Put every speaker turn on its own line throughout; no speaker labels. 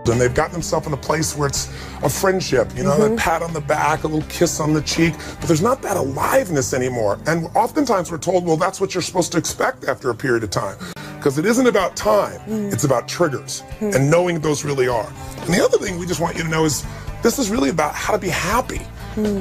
and they've gotten themselves in a place where it's a friendship, you know, a pat on the back, a little kiss on the cheek, but there's not that aliveness anymore. And oftentimes we're told, well, that's what you're supposed to expect after a period of time. Because it isn't about time, it's about triggers and knowing what those really are. And the other thing we just want you to know is this is really about how to be happy.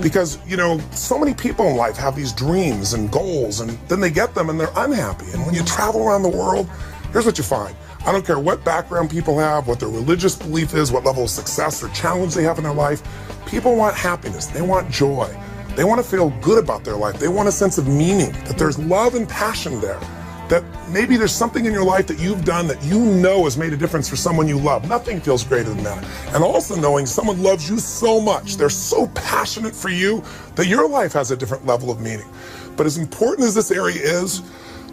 Because, you know, so many people in life have these dreams and goals, and then they get them and they're unhappy. And when you travel around the world, here's what you find. I don't care what background people have, what their religious belief is, what level of success or challenge they have in their life. People want happiness. They want joy. They want to feel good about their life. They want a sense of meaning, that there's love and passion there. That maybe there's something in your life that you've done that you know has made a difference for someone you love. Nothing feels greater than that. And also knowing someone loves you so much, they're so passionate for you, that your life has a different level of meaning. But as important as this area is,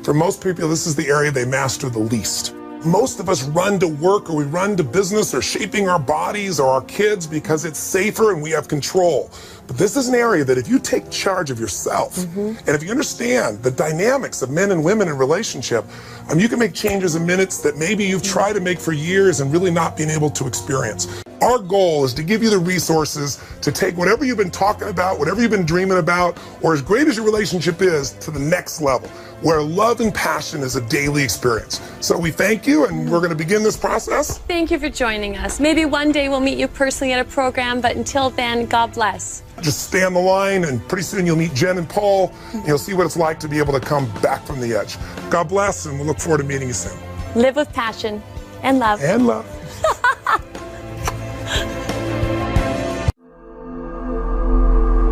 for most people, this is the area they master the least. Most of us run to work, or we run to business, or shaping our bodies or our kids because it's safer and we have control. But this is an area that if you take charge of yourself, and if you understand the dynamics of men and women in relationship, you can make changes in minutes that maybe you've tried to make for years and really not been able to experience. Our goal is to give you the resources to take whatever you've been talking about, whatever you've been dreaming about, or as great as your relationship is, to the next level, where love and passion is a daily experience. So we thank you, and we're going to begin this process.
Thank you for joining us. Maybe one day we'll meet you personally at a program, but until then, God bless.
Just stay on the line, and pretty soon you'll meet Jen and Paul, and you'll see what it's like to be able to come back from the edge. God bless, and we'll look forward to meeting you soon.
Live with passion and love.
And love.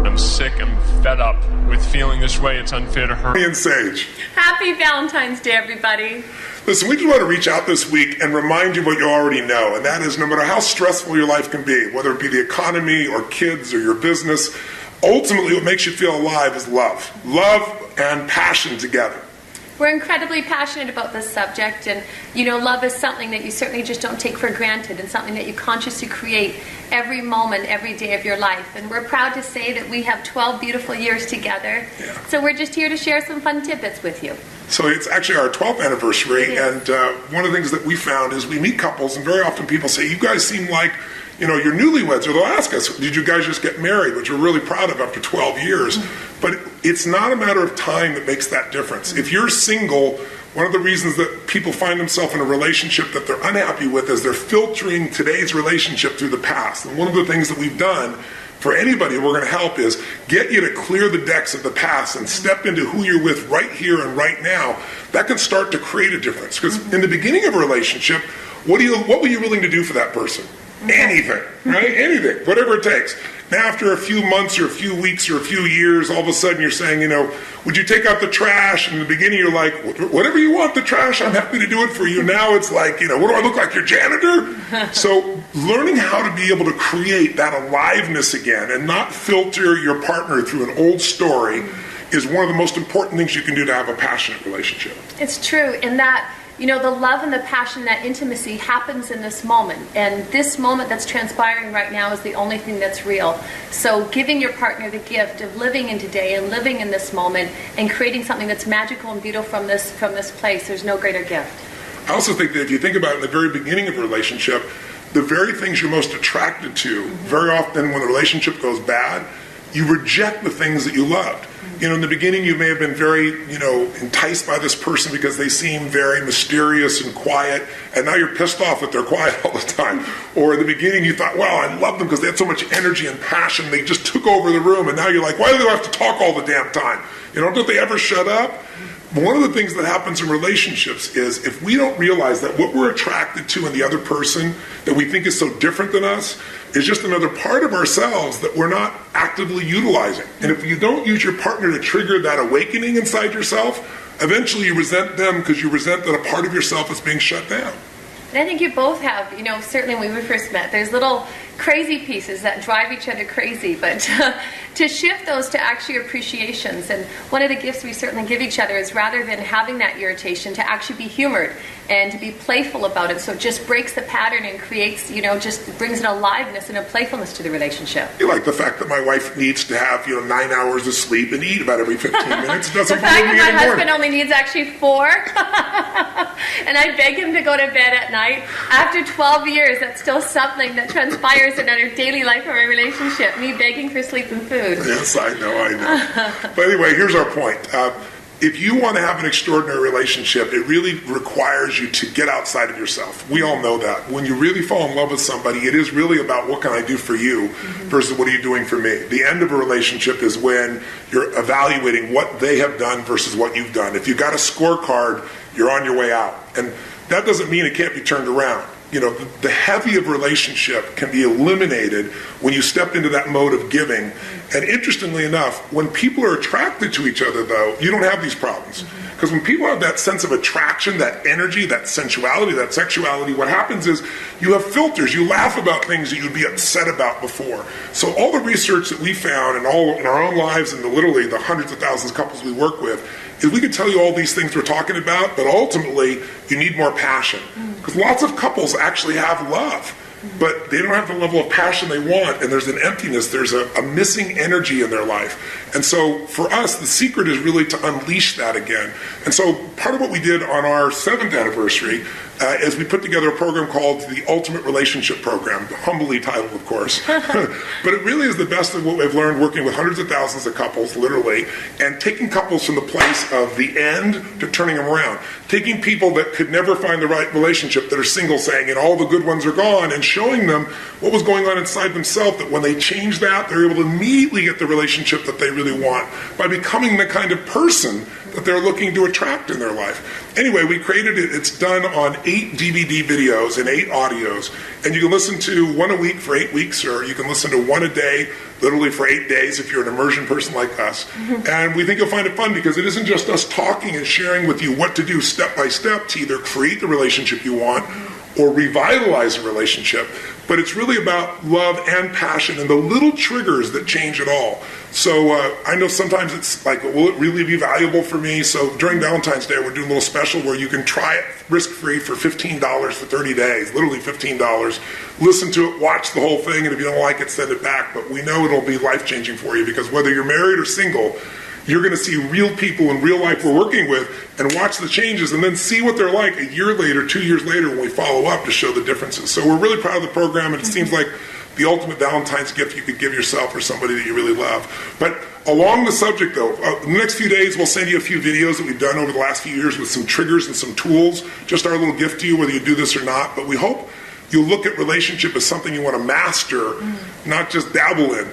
I'm sick, I'm fed up with feeling this way. It's unfair to her.
And Sage.
Happy Valentine's Day, everybody.
Listen, we just want to reach out this week and remind you what you already know, and that is no matter how stressful your life can be, whether it be the economy or kids or your business, ultimately what makes you feel alive is love. Love and passion together.
We're incredibly passionate about this subject, and you know, love is something that you certainly just don't take for granted, and something that you consciously create every moment, every day of your life. And we're proud to say that we have 12 beautiful years together. Yeah. So we're just here to share some fun tidbits with you.
So it's actually our 12th anniversary, and one of the things that we found is we meet couples, and very often people say, you guys seem like, you know, you're newlyweds, or they'll ask us, did you guys just get married, which we're really proud of after 12 years. But it's not a matter of time that makes that difference. If you're single, one of the reasons that people find themselves in a relationship that they're unhappy with is they're filtering today's relationship through the past. And one of the things that we've done for anybody we're going to help is get you to clear the decks of the past and step into who you're with right here and right now. That can start to create a difference. Because in the beginning of a relationship, what were you willing to do for that person? Anything, right? Anything, whatever it takes. Now, after a few months or a few weeks or a few years, all of a sudden you're saying, you know, would you take out the trash? And in the beginning you're like, whatever you want, the trash, I'm happy to do it for you. Now it's like, you know, what do I look like, your janitor? So learning how to be able to create that aliveness again and not filter your partner through an old story is one of the most important things you can do to have a passionate relationship.
It's true, in that, you know, the love and the passion, that intimacy happens in this moment. And this moment that's transpiring right now is the only thing that's real. So giving your partner the gift of living in today and living in this moment and creating something that's magical and beautiful from this place, there's no greater gift.
I also think that if you think about it in the very beginning of a relationship, the very things you're most attracted to, very often when the relationship goes bad, you reject the things that you loved. You know, in the beginning you may have been very, you know, enticed by this person because they seem very mysterious and quiet, and now you're pissed off that they're quiet all the time. Or in the beginning you thought, wow, I love them because they had so much energy and passion, they just took over the room, and now you're like, why do they have to talk all the damn time? You know, don't they ever shut up? But one of the things that happens in relationships is if we don't realize that what we're attracted to in the other person that we think is so different than us is just another part of ourselves that we're not actively utilizing. And if you don't use your partner to trigger that awakening inside yourself, eventually you resent them because you resent that a part of yourself is being shut down.
And I think you both have, you know, certainly when we first met, there's little crazy pieces that drive each other crazy, but to shift those to actually appreciations. And one of the gifts we certainly give each other is rather than having that irritation, to actually be humored and to be playful about it. So it just breaks the pattern and creates, just brings an aliveness and a playfulness to the relationship.
You like the fact that my wife needs to have, 9 hours of sleep and eat about every 15 minutes. Doesn't
the fact
bother me
that my
anymore.
husband only needs actually 4, and I beg him to go to bed at night. After 12 years, that's still something that transpires in our daily life of our relationship, me begging for sleep and food.
Yes, I know. But anyway, here's our point. If you want to have an extraordinary relationship, it really requires you to get outside of yourself. We all know that. When you really fall in love with somebody, it is really about what can I do for you versus what are you doing for me. The end of a relationship is when you're evaluating what they have done versus what you've done. If you've got a scorecard, you're on your way out. And that doesn't mean it can't be turned around. The heavy of relationship can be eliminated when you step into that mode of giving. And interestingly enough, when people are attracted to each other, though, you don't have these problems. Because when people have that sense of attraction, that energy, that sensuality, that sexuality, what happens is you have filters. You laugh about things that you'd be upset about before. So all the research that we found in our own lives and literally the hundreds of thousands of couples we work with is we can tell you all these things we're talking about, but ultimately you need more passion. Because lots of couples actually have love, but they don't have the level of passion they want, and there's an emptiness, there's a missing energy in their life. And so for us, the secret is really to unleash that again. And so part of what we did on our 7th anniversary is we put together a program called the Ultimate Relationship Program, humbly titled, of course. But it really is the best of what we've learned working with hundreds of thousands of couples, literally, and taking couples from the place of the end to turning them around. Taking people that could never find the right relationship, that are single, saying, all the good ones are gone, and showing them what was going on inside themselves, that when they change that, they're able to immediately get the relationship that they really want by becoming the kind of person that they're looking to attract in their life. Anyway, we created it. It's done on 8 DVD videos and 8 audios. And you can listen to one a week for 8 weeks, or you can listen to one a day, literally for 8 days if you're an immersion person like us. And we think you'll find it fun because it isn't just us talking and sharing with you what to do step by step to either create the relationship you want or revitalize a relationship, but it's really about love and passion and the little triggers that change it all. So I know sometimes it's like, will it really be valuable for me? So during Valentine's Day, we're doing a little special where you can try it risk-free for $15 for 30 days, literally $15. Listen to it, watch the whole thing, and if you don't like it, send it back. But we know it'll be life-changing for you because whether you're married or single, you're going to see real people in real life we're working with and watch the changes and then see what they're like a year later, 2 years later when we follow up to show the differences. So we're really proud of the program, and it seems like the ultimate Valentine's gift you could give yourself or somebody that you really love. But along the subject, though, in the next few days, we'll send you a few videos that we've done over the last few years with some triggers and some tools, just our little gift to you, whether you do this or not. But we hope you'll look at relationship as something you want to master, not just dabble in.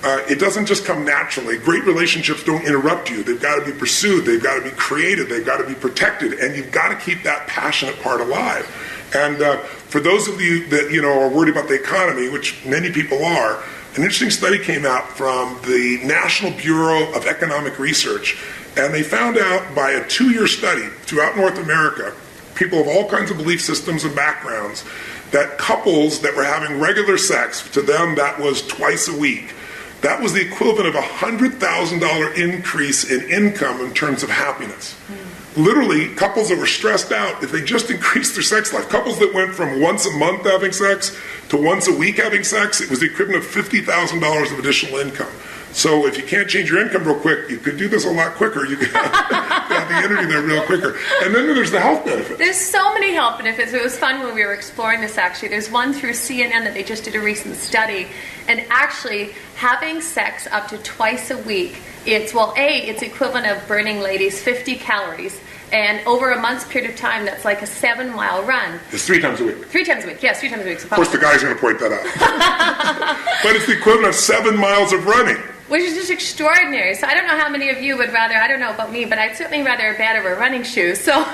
It doesn't just come naturally. Great relationships don't interrupt you. They've got to be pursued. They've got to be created. They've got to be protected. And you've got to keep that passionate part alive. And for those of you that are worried about the economy, which many people are, an interesting study came out from the National Bureau of Economic Research. And they found out by a 2-year study throughout North America, people of all kinds of belief systems and backgrounds, that couples that were having regular sex, to them that was twice a week, that was the equivalent of a $100,000 increase in income in terms of happiness. Literally, couples that were stressed out, if they just increased their sex life, couples that went from once a month having sex to once a week having sex, it was the equivalent of $50,000 of additional income. So if you can't change your income real quick, you could do this a lot quicker. You could have the energy there real quicker. And then there's the health benefits.
There's so many health benefits. It was fun when we were exploring this, actually. There's one through CNN that they just did a recent study. And actually, having sex up to twice a week, it's equivalent of burning, ladies, 50 calories. And over a month's period of time, that's like a 7-mile run.
It's 3 times a week.
3 times a week, yes, 3 times a week.
Of course, the guy's going to point that out. But it's the equivalent of 7 miles of running.
Which is just extraordinary. So I don't know how many of you would rather, I don't know about me, but I'd certainly rather a bed over running shoes. So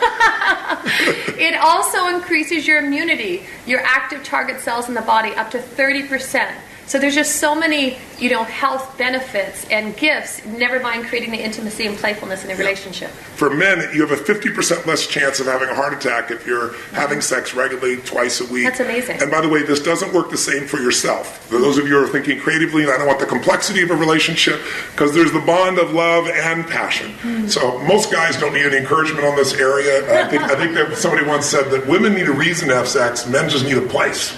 it also increases your immunity, your active target cells in the body up to 30%. So there's just so many, health benefits and gifts, never mind creating the intimacy and playfulness in a relationship.
For men, you have a 50% less chance of having a heart attack if you're having sex regularly twice a week.
That's amazing.
And by the way, this doesn't work the same for yourself. For those of you who are thinking creatively, and I don't want the complexity of a relationship, because there's the bond of love and passion. So most guys don't need any encouragement on this area. I think that somebody once said that women need a reason to have sex, men just need a place.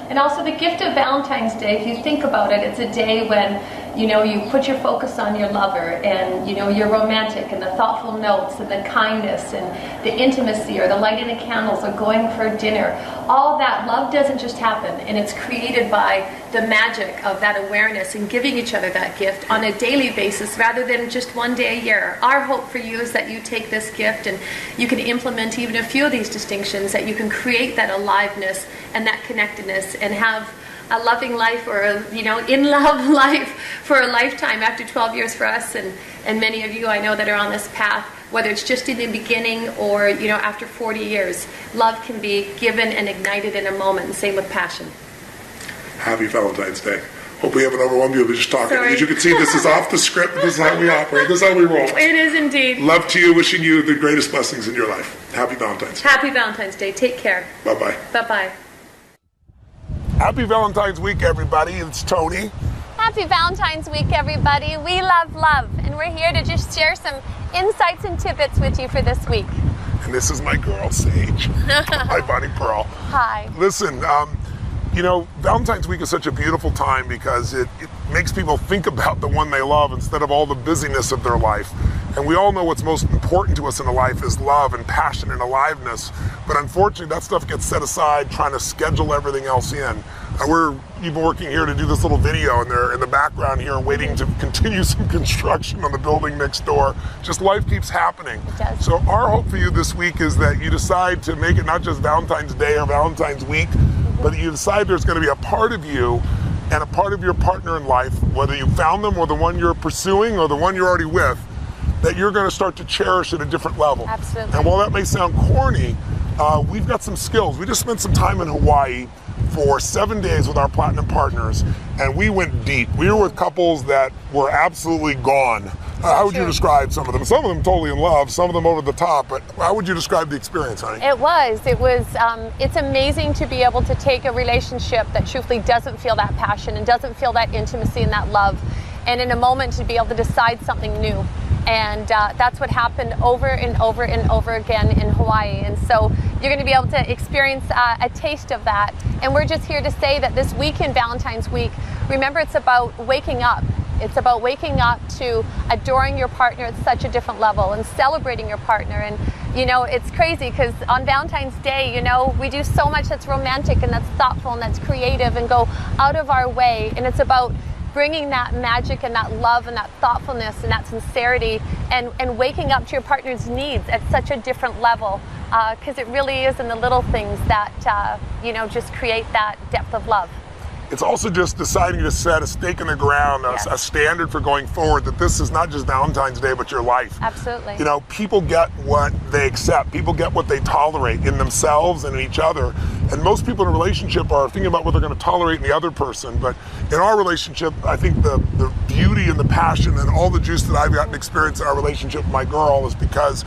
And also the gift of Valentine's Day, if you think about it, it's a day when, you put your focus on your lover and, you're romantic, and the thoughtful notes and the kindness and the intimacy or the lighting the candles or going for dinner. All that love doesn't just happen, and it's created by the magic of that awareness and giving each other that gift on a daily basis rather than just one day a year. Our hope for you is that you take this gift and you can implement even a few of these distinctions, that you can create that aliveness and that connectedness and have a loving life, or in love life for a lifetime. After 12 years for us and many of you I know that are on this path, whether it's just in the beginning or after 40 years, love can be given and ignited in a moment, and same with passion.
Happy Valentine's Day. Hope we haven't overwhelmed you. We're just talking. As you can see, this is off the script. This is how we operate. This is how we roll.
It is indeed.
Love to you. Wishing you the greatest blessings in your life. Happy Valentine's Day.
Happy Valentine's Day. Take care.
Bye-bye.
Bye-bye.
Happy Valentine's Week, everybody. It's Tony.
Happy Valentine's Week, everybody. We love love, and we're here to just share some insights and tidbits with you for this week.
And this is my girl, Sage. Hi, Bonnie Pearl.
Hi.
Listen, Valentine's Week is such a beautiful time because it makes people think about the one they love instead of all the busyness of their life. And we all know what's most important to us in a life is love and passion and aliveness. But unfortunately, that stuff gets set aside trying to schedule everything else in. We're even working here to do this little video, and they're in the background here waiting to continue some construction on the building next door. Just life keeps happening.
It does.
So our hope for you this week is that you decide to make it not just Valentine's Day or Valentine's Week, but you decide there's going to be a part of you and a part of your partner in life, whether you found them or the one you're pursuing or the one you're already with, that you're going to start to cherish at a different level.
Absolutely.
And while that may sound corny, we've got some skills. We just spent some time in Hawaii for 7 days with our platinum partners, and we went deep. We were with couples that were absolutely gone. How would you describe some of them? Some of them totally in love, some of them over the top, but how would you describe the experience, honey?
It's amazing to be able to take a relationship that truthfully doesn't feel that passion and doesn't feel that intimacy and that love, and in a moment to be able to decide something new. And that's what happened over and over and over again in Hawaii. And so you're going to be able to experience a taste of that. And we're just here to say that this weekend, Valentine's Week, remember, it's about waking up. It's about waking up to adoring your partner at such a different level and celebrating your partner. And, it's crazy because on Valentine's Day, we do so much that's romantic and that's thoughtful and that's creative and go out of our way. And it's about bringing that magic and that love and that thoughtfulness and that sincerity and waking up to your partner's needs at such a different level, because it really is in the little things that, just create that depth of love.
It's also just deciding to set a stake in the ground, a standard for going forward, that this is not just Valentine's Day, but your life.
Absolutely.
People get what they accept. People get what they tolerate in themselves and in each other. And most people in a relationship are thinking about what they're going to tolerate in the other person. But in our relationship, I think the beauty and the passion and all the juice that I've gotten to experience in our relationship with my girl is because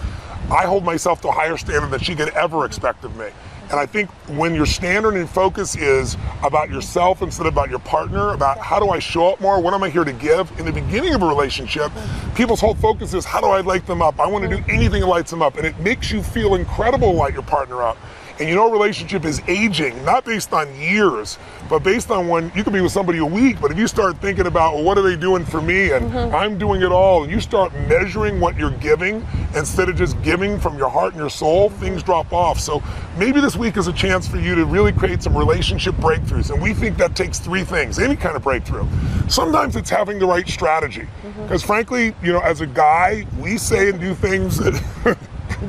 I hold myself to a higher standard than she could ever expect of me. And I think when your standard and focus is about yourself instead of about your partner, about how do I show up more, what am I here to give? In the beginning of a relationship, people's whole focus is how do I light them up? I want to do anything that lights them up. And it makes you feel incredible to light your partner up. And a relationship is aging, not based on years, but based on when you can be with somebody a week, but if you start thinking about, well, what are they doing for me? And I'm doing it all, and you start measuring what you're giving instead of just giving from your heart and your soul, things drop off. So maybe this week is a chance for you to really create some relationship breakthroughs. And we think that takes three things, any kind of breakthrough. Sometimes it's having the right strategy. Because frankly, as a guy, we say and do things that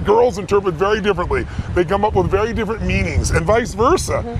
girls interpret very differently. They come up with very different meanings, and vice versa.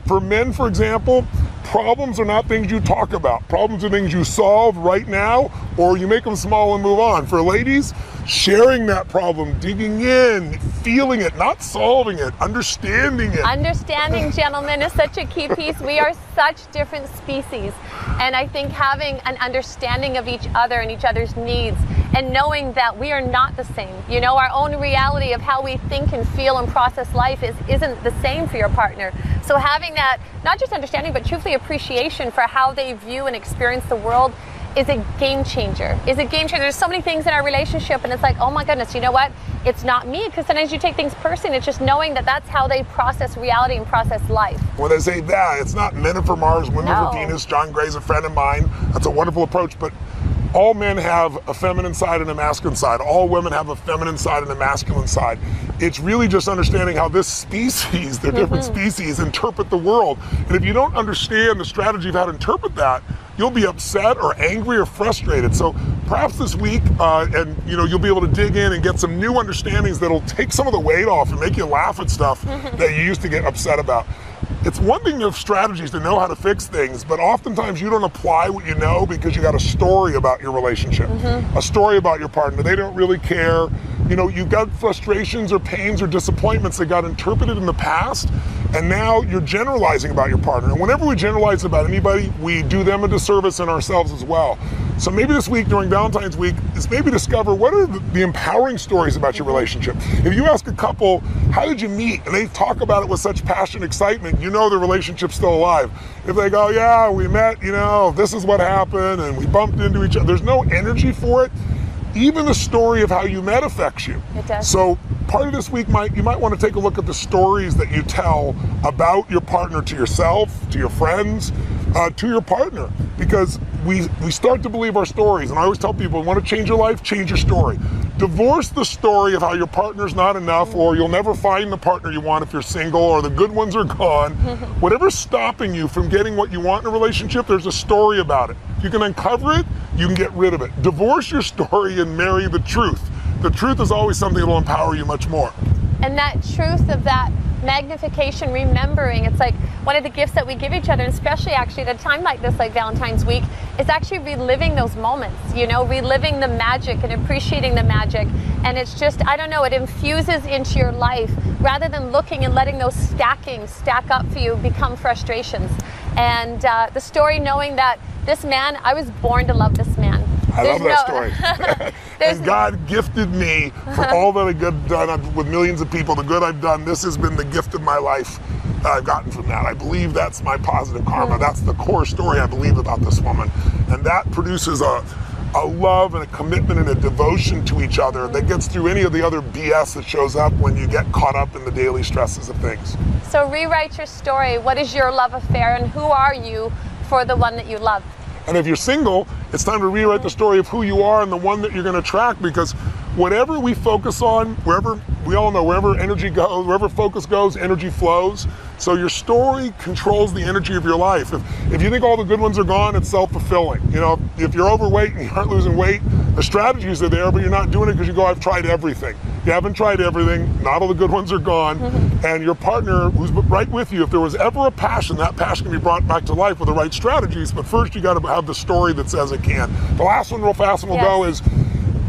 For men, for example, Problems are not things you talk about. Problems are things you solve right now, or you make them small and move on. For ladies, sharing that problem, digging in, feeling it, not solving it, understanding it.
Understanding, gentlemen, is such a key piece. We are such different species. And I think having an understanding of each other and each other's needs, and knowing that we are not the same. You know, our own reality of how we think and feel and process life isn't the same for your partner. So having that, not just understanding, but truthfully appreciation for how they view and experience the world is a game changer. There's so many things in our relationship, and it's like, oh my goodness, you know what? It's not me, because sometimes you take things personally. It's just knowing that that's how they process reality and process life.
When they say that, it's not men are for Mars, women are for Venus. John Gray's a friend of mine. That's a wonderful approach, but all men have a feminine side and a masculine side. All women have a feminine side and a masculine side. It's really just understanding how this species, they're different species, interpret the world. And if you don't understand the strategy of how to interpret that, you'll be upset or angry or frustrated. So perhaps this week, and you'll be able to dig in and get some new understandings that'll take some of the weight off and make you laugh at stuff that you used to get upset about. It's one thing to have strategies to know how to fix things, but oftentimes you don't apply what you know because you got a story about your relationship, a story about your partner. They don't really care. You know, you've got frustrations or pains or disappointments that got interpreted in the past, and now you're generalizing about your partner. And whenever we generalize about anybody, we do them a disservice and ourselves as well. So maybe this week during Valentine's week is maybe discover what are the empowering stories about your relationship. If you ask a couple, how did you meet? And they talk about it with such passion and excitement, you know the relationship's still alive. If they go, yeah, we met, this is what happened and we bumped into each other, there's no energy for it. Even the story of how you met affects you.
It does.
So part of this week you might want to take a look at the stories that you tell about your partner to yourself, to your friends, to your partner, because we start to believe our stories. And I always tell people, want to change your life, change your story. Divorce the story of how your partner's not enough, or you'll never find the partner you want if you're single, or the good ones are gone. Whatever's stopping you from getting what you want in a relationship, there's a story about it. If you can uncover it, you can get rid of it. Divorce your story and marry the truth. The truth is always something that will empower you much more.
And that truth of that magnification, remembering, it's like one of the gifts that we give each other, and especially actually at a time like this, like Valentine's week, is actually reliving those moments, reliving the magic and appreciating the magic. And it's just, I don't know, it infuses into your life rather than looking and letting those stack up for you become frustrations. And the story, knowing that this man, I was born to love this man.
I love that story. And God gifted me for all that I've done with millions of people, the good I've done. This has been the gift of my life that I've gotten from that. I believe that's my positive karma. That's the core story I believe about this woman. And that produces a love and a commitment and a devotion to each other that gets through any of the other BS that shows up when you get caught up in the daily stresses of things.
So rewrite your story. What is your love affair, and who are you for the one that you love?
And if you're single, it's time to rewrite the story of who you are and the one that you're going to attract, because whatever we focus on, we all know wherever energy goes, wherever focus goes, energy flows. So your story controls the energy of your life. If you think all the good ones are gone, it's self-fulfilling. If you're overweight and you aren't losing weight, the strategies are there, but you're not doing it because you go, I've tried everything. You haven't tried everything, not all the good ones are gone, and your partner who's right with you, if there was ever a passion, that passion can be brought back to life with the right strategies, but first you got to have the story that says it can. The last one real fast and we'll go is,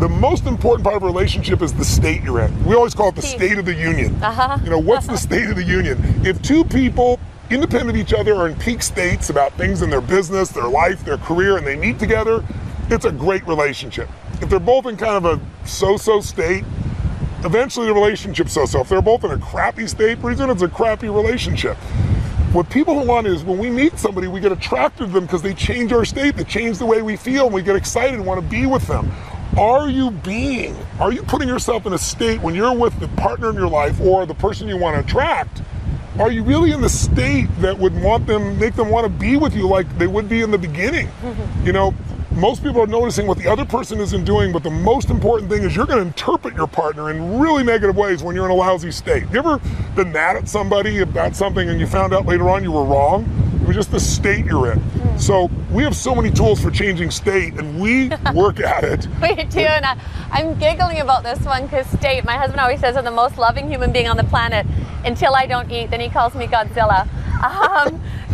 the most important part of a relationship is the state you're in. We always call it the state of the union. What's the state of the union? If two people independent of each other are in peak states about things in their business, their life, their career, and they meet together, it's a great relationship. If they're both in kind of a so-so state, eventually the relationship's so-so. If they're both in a crappy state, pretty soon it's a crappy relationship. What people want is when we meet somebody, we get attracted to them because they change our state, they change the way we feel, and we get excited and want to be with them. Are you putting yourself in a state when you're with the partner in your life or the person you want to attract? Are you really in the state that would make them want to be with you like they would be in the beginning? Most people are noticing what the other person isn't doing, but the most important thing is you're going to interpret your partner in really negative ways when you're in a lousy state. You ever been mad at somebody about something and you found out later on you were wrong? It was just the state you're in. So we have so many tools for changing state, and we work at it.
We do, and I'm giggling about this one because state, my husband always says I'm the most loving human being on the planet until I don't eat, then he calls me Godzilla.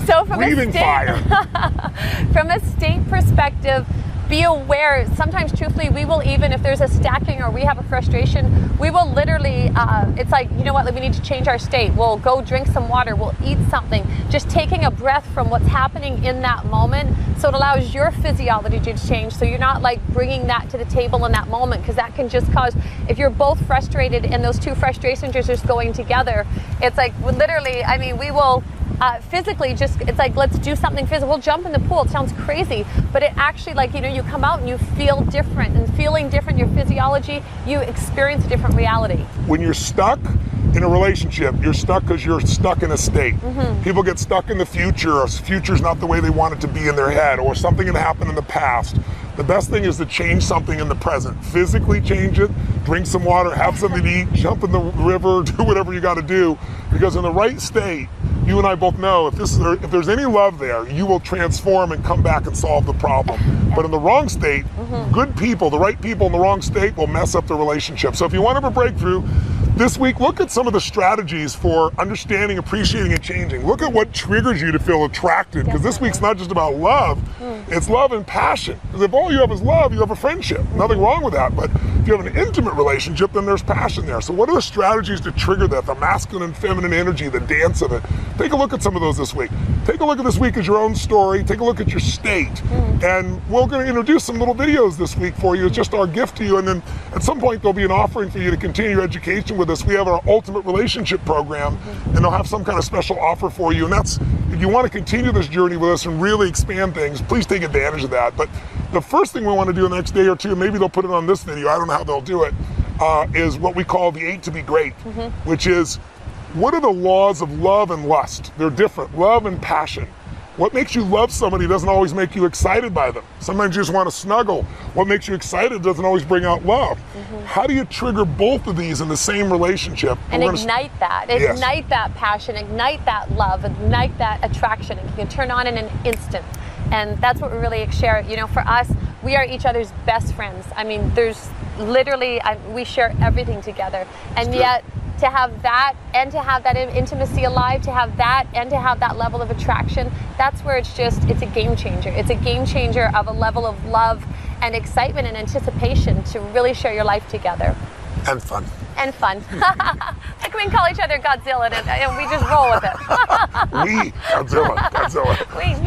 So from
breathing fire.
From a state perspective, be aware. Sometimes, truthfully, we will even, if there's a stacking or we have a frustration, we will literally, it's like, you know what, we need to change our state. We'll go drink some water, we'll eat something. Just taking a breath from what's happening in that moment, so it allows your physiology to change, so you're not like bringing that to the table in that moment, because that can just cause, if you're both frustrated and those two frustrations are just going together, it's like literally, I mean, we will physically just, it's like, let's do something physical. We'll jump in the pool. It sounds crazy, but it actually, like, you know, you come out and you feel different, and feeling different, your physiology, you experience a different reality.
When you're stuck in a relationship, you're stuck because you're stuck in a state. People get stuck in the future, or future's not the way they want it to be in their head, or something had happened in the past. The best thing is to change something in the present. Physically change it, drink some water, have something to eat, jump in the river, do whatever you got to do, because in the right state, you and I both know if there's any love there, you will transform and come back and solve the problem. But in the wrong state, good people, the right people in the wrong state will mess up the relationship. So if you want to have a breakthrough, this week, look at some of the strategies for understanding, appreciating, and changing. Look at what triggers you to feel attracted, because this week's not just about love, it's love and passion. Because if all you have is love, you have a friendship. Nothing wrong with that, but if you have an intimate relationship, then there's passion there. So what are the strategies to trigger that, the masculine and feminine energy, the dance of it? Take a look at some of those this week. Take a look at this week as your own story, take a look at your state, and we're going to introduce some little videos this week for you. It's just our gift to you, and then at some point there'll be an offering for you to continue your education with us. We have our Ultimate Relationship Program, and they'll have some kind of special offer for you, and that's, if you want to continue this journey with us and really expand things, please take advantage of that. But the first thing we want to do the next day or two, maybe they'll put it on this video, I don't know how they'll do it, is what we call the 8 to be great, which is, what are the laws of love and lust? They're different, love and passion. What makes you love somebody doesn't always make you excited by them. Sometimes you just want to snuggle. What makes you excited doesn't always bring out love. How do you trigger both of these in the same relationship?
And ignite that. Ignite that passion, ignite that love, ignite that attraction. And you can turn on in an instant. And that's what we really share. You know, for us, we are each other's best friends. I mean, there's literally, we share everything together. And yet, to have that and to have that intimacy alive, to have that and to have that level of attraction, that's where it's a game changer. It's a game changer of a level of love and excitement and anticipation to really share your life together.
And fun.
And fun. Like we can call each other Godzilla and we just roll with it.
Godzilla.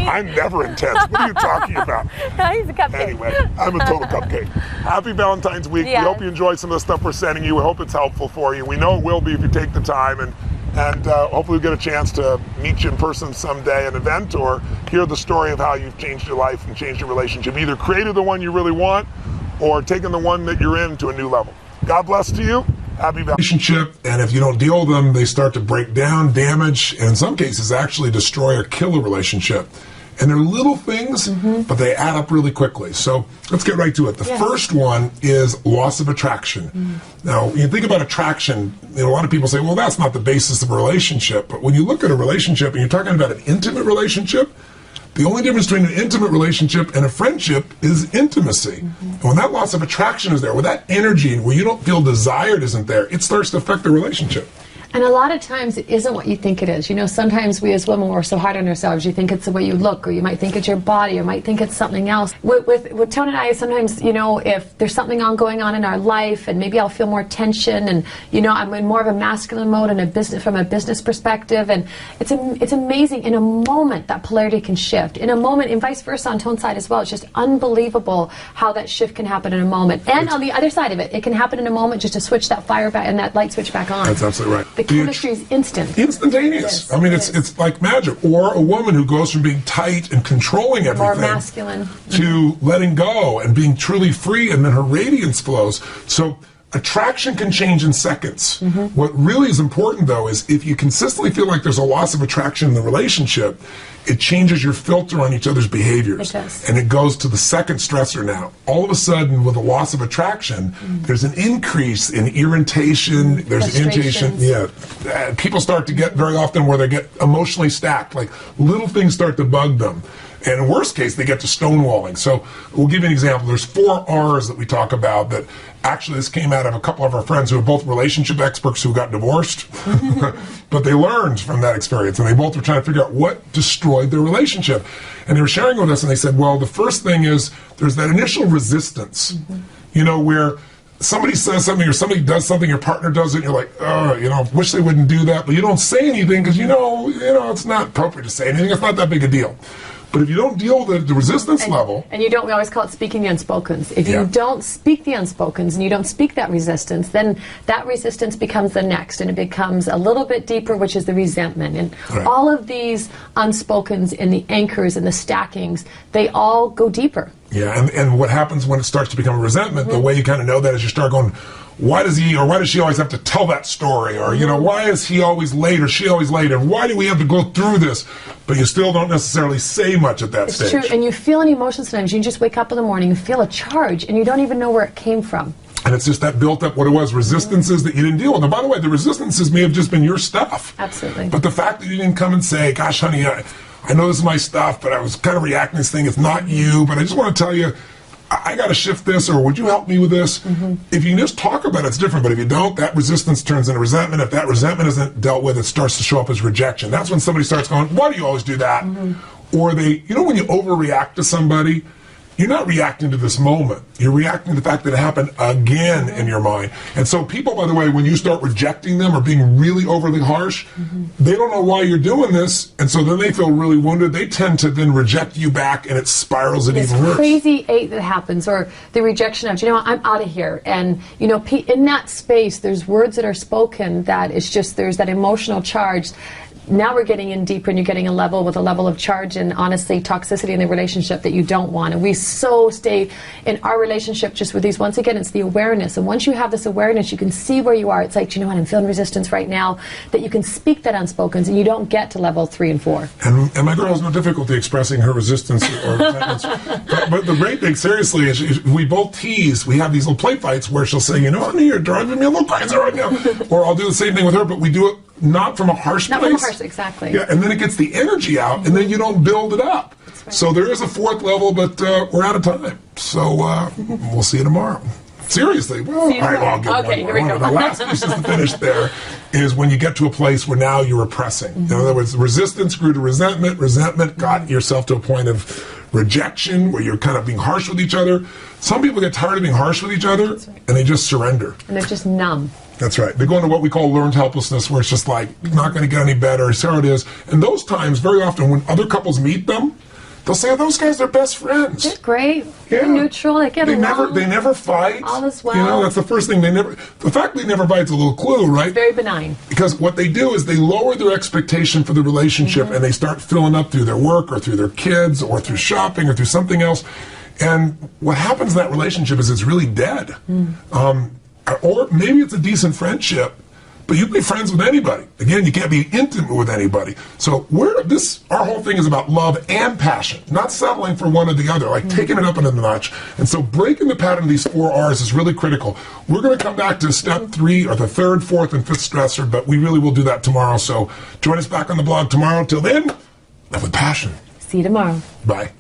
I'm never intense. What are you talking about?
He's a cupcake.
Anyway, I'm a total cupcake. Happy Valentine's week.
Yeah.
We hope you enjoy some of the stuff we're sending you. We hope it's helpful for you. We know it will be if you take the time, and hopefully we'll get a chance to meet you in person someday at an event, or hear the story of how you've changed your life and changed your relationship. Either created the one you really want, or taken the one that you're in to a new level. God bless to you. Happy relationship, and if you don't deal with them, they start to break down, damage, and in some cases actually destroy or kill a relationship. And they're little things, but they add up really quickly. So let's get right to it. The first one is loss of attraction. Now, when you think about attraction, a lot of people say, well, that's not the basis of a relationship. But when you look at a relationship and you're talking about an intimate relationship, the only difference between an intimate relationship and a friendship is intimacy. And when that loss of attraction is there, when that energy, where you don't feel desired isn't there, it starts to affect the relationship.
And a lot of times it isn't what you think it is. You know, sometimes we as women, we're so hard on ourselves. You think it's the way you look, or you might think it's your body, or might think it's something else. With Tony and I, sometimes, you know, if there's something going on in our life, and maybe I'll feel more tension, and, you know, I'm in more of a masculine mode from a business perspective, and it's amazing. In a moment, that polarity can shift. In a moment, and vice versa on Tone's side as well. It's just unbelievable how that shift can happen in a moment. And on the other side of it can happen in a moment, just to switch that fire back and that light switch back on.
That's absolutely right.
The chemistry is instant.
Instantaneous. I mean, it's like magic. Or a woman who goes from being tight and controlling everything,
more masculine,
to letting go and being truly free, and then her radiance flows. So attraction can change in seconds. What really is important, though, is if you consistently feel like there's a loss of attraction in the relationship, it changes your filter on each other's behaviors.
It does.
And it goes to the second stressor now. All of a sudden, with a loss of attraction, there's an increase in irritation, there's irritation. People start to get very often where they get emotionally stacked, like little things start to bug them. And in worst case, they get to stonewalling. So we'll give you an example. There's 4 R's that we talk about that actually this came out of a couple of our friends who are both relationship experts who got divorced. But they learned from that experience, and they both were trying to figure out what destroyed their relationship. And they were sharing with us, and they said, well, the first thing is there's that initial resistance, you know, where somebody says something or somebody does something, your partner does it, and you're like, oh, you know, wish they wouldn't do that, but you don't say anything because you know, it's not appropriate to say anything. It's not that big a deal. But if you don't deal with the resistance level...
And you don't, we always call it speaking the unspokens. If you don't speak the unspokens and you don't speak that resistance, then that resistance becomes the next, and it becomes a little bit deeper, which is the resentment. And all of these unspokens and the anchors and the stackings, they all go deeper.
Yeah, and what happens when it starts to become a resentment, the way you kind of know that is you start going, why does he or why does she always have to tell that story? Or, you know, why is he always late or she always late? And why do we have to go through this? But you still don't necessarily say much at that stage.
It's true, and you feel an emotion sometimes. You just wake up in the morning and feel a charge, and you don't even know where it came from.
And it's just that built up, what it was, resistances that you didn't deal with. And by the way, the resistances may have just been your stuff.
Absolutely.
But the fact that you didn't come and say, gosh, honey, I know this is my stuff, but I was kind of reacting to this thing. It's not you, but I just want to tell you, I got to shift this, or would you help me with this? If you can just talk about it, it's different. But if you don't, that resistance turns into resentment. If that resentment isn't dealt with, it starts to show up as rejection. That's when somebody starts going, why do you always do that? Or they, you know, when you overreact to somebody, you're not reacting to this moment. You're reacting to the fact that it happened again in your mind. And so people, by the way, when you start rejecting them or being really overly harsh, they don't know why you're doing this. And so then they feel really wounded. They tend to then reject you back, and it spirals it even worse.
This crazy 8 that happens, or the rejection of, you know what, I'm out of here. And, you know, in that space, there's words that are spoken that it's just, there's that emotional charge. Now we're getting in deeper, and you're getting a level of charge and honestly toxicity in the relationship that you don't want. And we so stay in our relationship just with these. Once again, it's the awareness. And once you have this awareness, you can see where you are. It's like, you know what, I'm feeling resistance right now. That you can speak that unspokens, and you don't get to level 3 and 4.
And my girl has no difficulty expressing her resistance or resentments. But the great thing, seriously, is we both tease. We have these little play fights where she'll say, you know, honey, you're driving me a little crazy right now. Or I'll do the same thing with her, but we do it not from a harsh place.
Not from a harsh, exactly.
Yeah, and then it gets the energy out, and then you don't build it up. Right. So there is a 4th level, but we're out of time. So we'll see you tomorrow. Seriously. Well, all right, well, I'll get
okay,
one
here we
more.
go.
The last piece to finish there is when you get to a place where now you're repressing. In other words, resistance grew to resentment. Resentment got yourself to a point of rejection where you're kind of being harsh with each other. Some people get tired of being harsh with each other, and they just surrender.
And they're just numb.
That's right. They go into what we call learned helplessness, where it's just like, not going to get any better. It's how it is. And those times, very often, when other couples meet them, they'll say, oh, those guys are best friends.
They're great.
Yeah.
They're neutral. They get along.
They never fight.
All is well.
You know, that's the first thing. The fact they never fight is a little clue, right?
It's very benign.
Because what they do is they lower their expectation for the relationship, and they start filling up through their work or through their kids or through shopping or through something else. And what happens in that relationship is it's really dead. Or maybe it's a decent friendship, but you can be friends with anybody. Again, you can't be intimate with anybody. So our whole thing is about love and passion, not settling for one or the other, like taking it up another notch. And so breaking the pattern of these 4 R's is really critical. We're going to come back to step 3, or the 3rd, 4th, and 5th stressor, but we really will do that tomorrow. So join us back on the blog tomorrow. Till then, live with passion.
See you tomorrow.
Bye.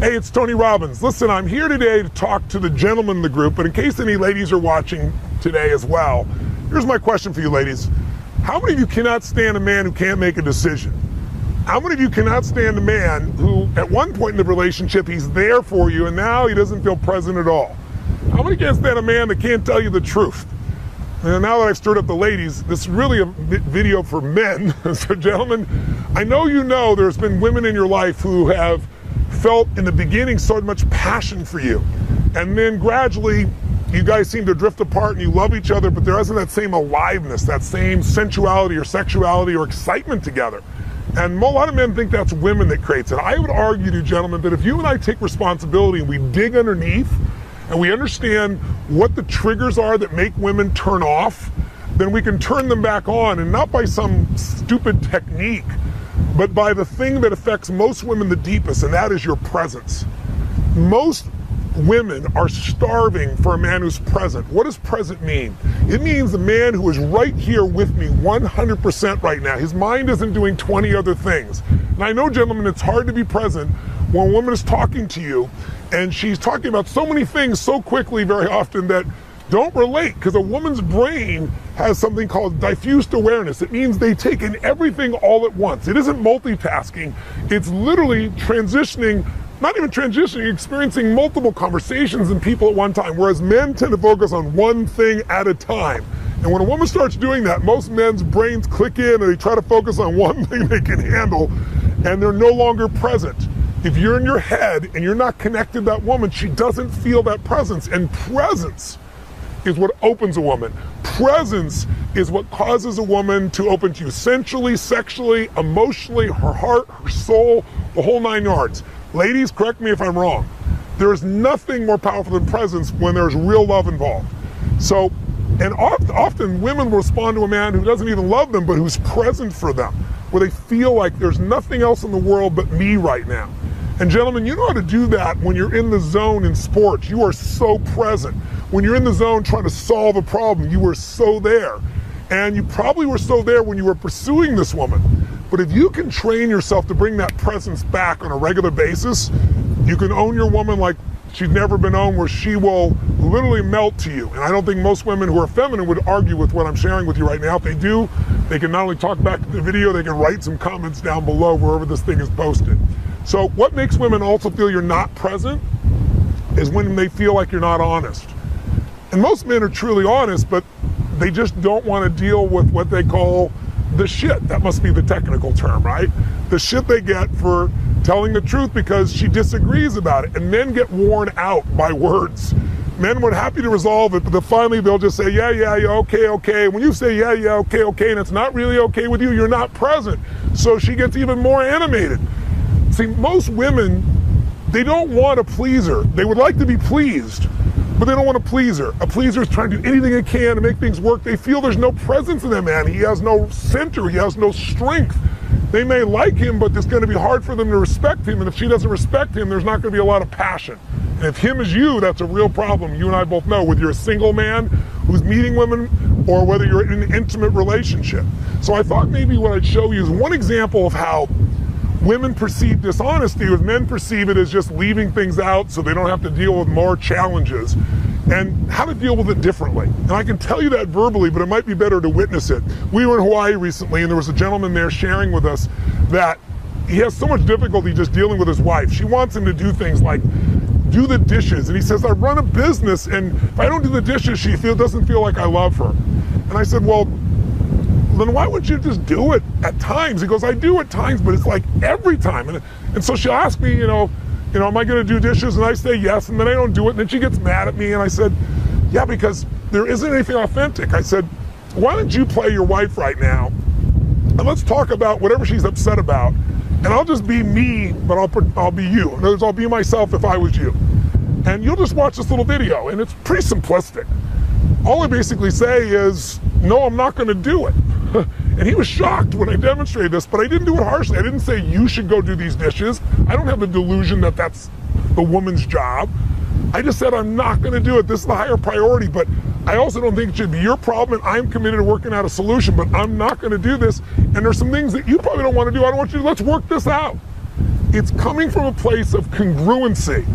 Hey, it's Tony Robbins. Listen, I'm here today to talk to the gentlemen in the group, but in case any ladies are watching today as well, here's my question for you ladies. How many of you cannot stand a man who can't make a decision? How many of you cannot stand a man who, at one point in the relationship, he's there for you, and now he doesn't feel present at all? How many can't stand a man that can't tell you the truth? And now that I've stirred up the ladies, this is really a video for men. So gentlemen, I know you know there's been women in your life who have felt in the beginning so much passion for you, and then gradually you guys seem to drift apart and you love each other, but there isn't that same aliveness, that same sensuality or sexuality or excitement together. And a lot of men think that's women that creates it. I would argue to you, gentlemen, that if you and I take responsibility and we dig underneath and we understand what the triggers are that make women turn off, then we can turn them back on, and not by some stupid technique, but by the thing that affects most women the deepest, and that is your presence. Most women are starving for a man who's present. What does present mean? It means a man who is right here with me 100% right now. His mind isn't doing 20 other things. And I know, gentlemen, it's hard to be present when a woman is talking to you and she's talking about so many things so quickly very often that don't relate, because a woman's brain has something called diffused awareness. It means they take in everything all at once. It isn't multitasking. It's literally transitioning, not even transitioning, experiencing multiple conversations and people at one time, whereas men tend to focus on one thing at a time. And when a woman starts doing that, most men's brains click in and they try to focus on one thing they can handle, and they're no longer present. If you're in your head and you're not connected to that woman, she doesn't feel that presence. And presence is what opens a woman. Presence is what causes a woman to open to you sensually, sexually, emotionally, her heart, her soul, the whole 9 yards. Ladies, correct me if I'm wrong. There is nothing more powerful than presence when there's real love involved. So, and often women will respond to a man who doesn't even love them, but who's present for them, where they feel like there's nothing else in the world but me right now. And gentlemen, you know how to do that when you're in the zone in sports. You are so present. When you're in the zone trying to solve a problem, you were so there. And you probably were so there when you were pursuing this woman. But if you can train yourself to bring that presence back on a regular basis, you can own your woman like she's never been owned, where she will literally melt to you. And I don't think most women who are feminine would argue with what I'm sharing with you right now. If they do, they can not only talk back to the video, they can write some comments down below wherever this thing is posted. So what makes women also feel you're not present is when they feel like you're not honest. And most men are truly honest, but they just don't want to deal with what they call the shit. That must be the technical term, right? The shit they get for telling the truth because she disagrees about it. And men get worn out by words. Men were happy to resolve it, but then finally they'll just say, yeah, okay. When you say, yeah, okay, and it's not really okay with you, you're not present. So she gets even more animated. See, most women, they don't want a pleaser. They would like to be pleased, but they don't want to please her. A pleaser is trying to do anything they can to make things work. They feel there's no presence in that man. He has no center. He has no strength. They may like him, but it's going to be hard for them to respect him. And if she doesn't respect him, there's not going to be a lot of passion. And if him is you, that's a real problem. You and I both know, whether you're a single man who's meeting women or whether you're in an intimate relationship. So I thought maybe what I'd show you is one example of how women perceive dishonesty, as men perceive it as just leaving things out so they don't have to deal with more challenges, and how to deal with it differently. And I can tell you that verbally, but it might be better to witness it. We were in Hawaii recently, and there was a gentleman there sharing with us that he has so much difficulty just dealing with his wife. She wants him to do things like do the dishes, and he says, I run a business, and if I don't do the dishes, she doesn't feel like I love her. And I said, well, then why wouldn't you just do it at times? He goes, I do at times, but it's like every time. And so she'll ask me, am I going to do dishes? And I say yes, and then I don't do it. And then she gets mad at me, and I said, yeah, because there isn't anything authentic. I said, why don't you play your wife right now, and let's talk about whatever she's upset about, and I'll just be me, but I'll be you. In other words, I'll be myself if I was you. And you'll just watch this little video, and it's pretty simplistic. All I basically say is, no, I'm not going to do it. And he was shocked when I demonstrated this, but I didn't do it harshly. I didn't say you should go do these dishes. I don't have the delusion that that's the woman's job. I just said I'm not going to do it. This is the higher priority, but I also don't think it should be your problem, and I'm committed to working out a solution, but I'm not going to do this. And there's some things that you probably don't want to do. I don't want you to, let's work this out. It's coming from a place of congruency.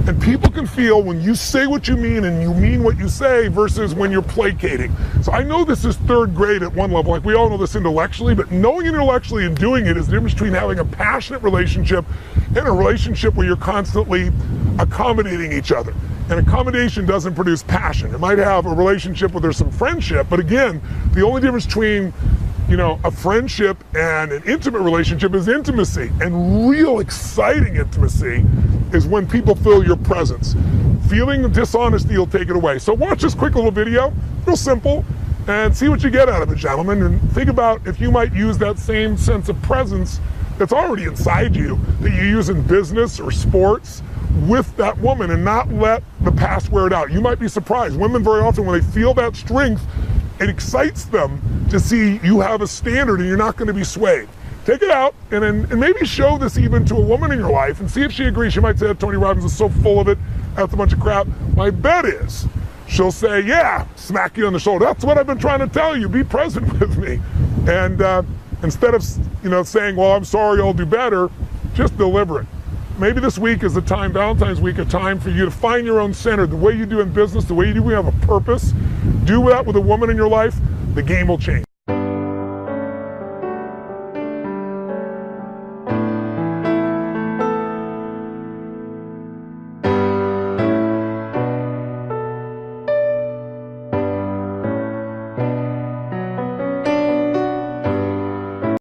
And people can feel when you say what you mean and you mean what you say versus when you're placating. So I know this is third grade at one level, like we all know this intellectually, but knowing intellectually and doing it is the difference between having a passionate relationship and a relationship where you're constantly accommodating each other. And accommodation doesn't produce passion. It might have a relationship where there's some friendship, but again, the only difference between a friendship and an intimate relationship is intimacy. And real exciting intimacy is when people feel your presence. Feeling dishonesty will take it away. So watch this quick little video, real simple, and see what you get out of it, gentlemen. And think about if you might use that same sense of presence that's already inside you, that you use in business or sports, with that woman, and not let the past wear it out. You might be surprised. Women very often, when they feel that strength, it excites them to see you have a standard and you're not going to be swayed. Take it out and maybe show this even to a woman in your life and see if she agrees. She might say, Tony Robbins is so full of it. that's a bunch of crap. My bet is she'll say, yeah, smack you on the shoulder. That's what I've been trying to tell you. Be present with me. And instead of, saying, well, I'm sorry, I'll do better, just deliver it. Maybe this week is the time, Valentine's week, a time for you to find your own center. The way you do in business, the way you do, we have a purpose. Do that with a woman in your life, the game will change.